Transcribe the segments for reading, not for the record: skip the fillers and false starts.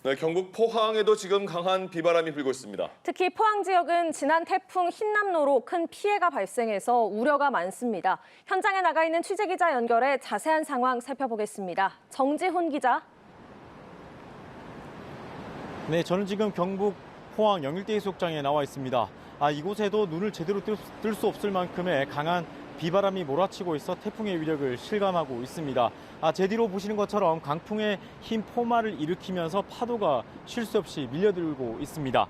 네, 경북 포항에도 지금 강한 비바람이 불고 있습니다. 특히 포항 지역은 지난 태풍 흰남노로 큰 피해가 발생해서 우려가 많습니다. 현장에 나가 있는 취재기자 연결해 자세한 상황 살펴보겠습니다. 정지훈 기자. 네, 저는 지금 경북 포항 영일대 해수욕장에 나와 있습니다. 이곳에도 눈을 제대로 뜰 수 없을 만큼의 강한 비바람이 몰아치고 있어 태풍의 위력을 실감하고 있습니다. 제 뒤로 보시는 것처럼 강풍의 흰 포마를 일으키면서 파도가 쉴 새 없이 밀려들고 있습니다.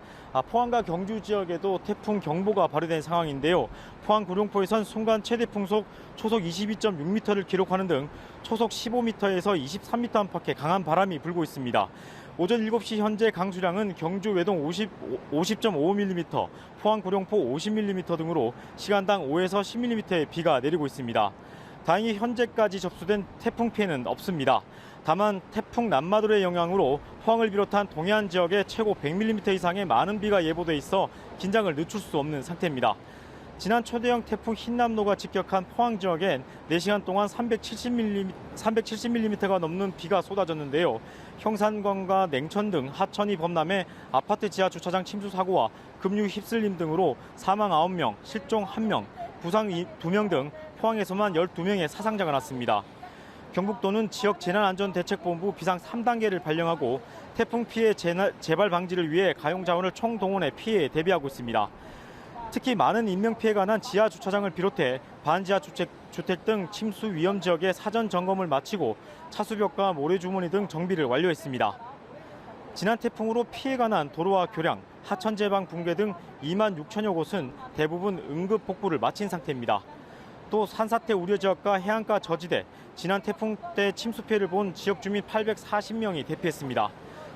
포항과 경주 지역에도 태풍 경보가 발효된 상황인데요. 포항 구룡포에선 순간 최대 풍속 초속 22.6m를 기록하는 등 초속 15m에서 23m 안팎의 강한 바람이 불고 있습니다. 오전 7시 현재 강수량은 경주 외동 50.5mm, 포항 구룡포 50mm 등으로 시간당 5에서 10mm의 비가 내리고 있습니다. 다행히 현재까지 접수된 태풍 피해는 없습니다. 다만 태풍 남마돌의 영향으로 포항을 비롯한 동해안 지역에 최고 100mm 이상의 많은 비가 예보돼 있어 긴장을 늦출 수 없는 상태입니다. 지난 초대형 태풍 흰남노가 직격한 포항 지역엔 4시간 동안 370mm가 넘는 비가 쏟아졌는데요. 형산관과 냉천 등 하천이 범람해 아파트 지하 주차장 침수 사고와 급류 휩쓸림 등으로 사망 9명, 실종 1명, 부상 2명 등 포항에서만 12명의 사상자가 났습니다. 경북도는 지역 재난안전대책본부 비상 3단계를 발령하고 태풍 피해 재발 방지를 위해 가용 자원을 총동원해 피해에 대비하고 있습니다. 특히 많은 인명피해가 난 지하 주차장을 비롯해 반지하 주택 등 침수 위험 지역의 사전 점검을 마치고 차수벽과 모래주머니 등 정비를 완료했습니다. 지난 태풍으로 피해가 난 도로와 교량, 하천 제방 붕괴 등 2만 6천여 곳은 대부분 응급 복구를 마친 상태입니다. 또 산사태 우려 지역과 해안가 저지대, 지난 태풍 때 침수 피해를 본 지역 주민 840명이 대피했습니다.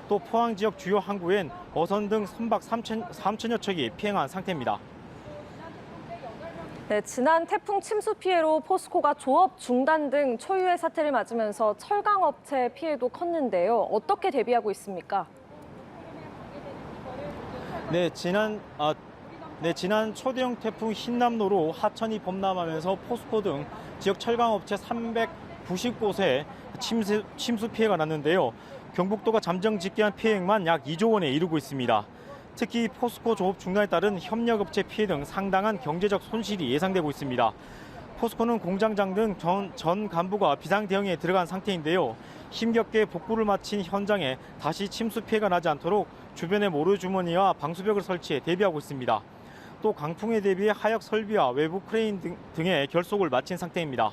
또 포항 지역 주요 항구엔 어선 등 선박 3천여 척이 피행한 상태입니다. 네, 지난 태풍 침수 피해로 포스코가 조업 중단 등 초유의 사태를 맞으면서 철강업체 피해도 컸는데요. 어떻게 대비하고 있습니까? 네, 지난 초대형 태풍 흰남노로 하천이 범람하면서 포스코 등 지역 철강업체 390곳에 침수 피해가 났는데요. 경북도가 잠정 집계한 피해액만 약 2조 원에 이르고 있습니다. 특히 포스코 조업 중단에 따른 협력업체 피해 등 상당한 경제적 손실이 예상되고 있습니다. 포스코는 공장장 등 전 간부가 비상 대응에 들어간 상태인데요. 힘겹게 복구를 마친 현장에 다시 침수 피해가 나지 않도록 주변에 모래주머니와 방수벽을 설치해 대비하고 있습니다. 또 강풍에 대비해 하역 설비와 외부 크레인 등의 결속을 마친 상태입니다.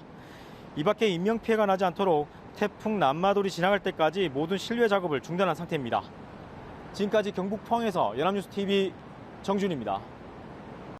이 밖에 인명피해가 나지 않도록 태풍 남마돌이 지나갈 때까지 모든 실외 작업을 중단한 상태입니다. 지금까지 경북 포항에서 연합뉴스TV 정준입니다.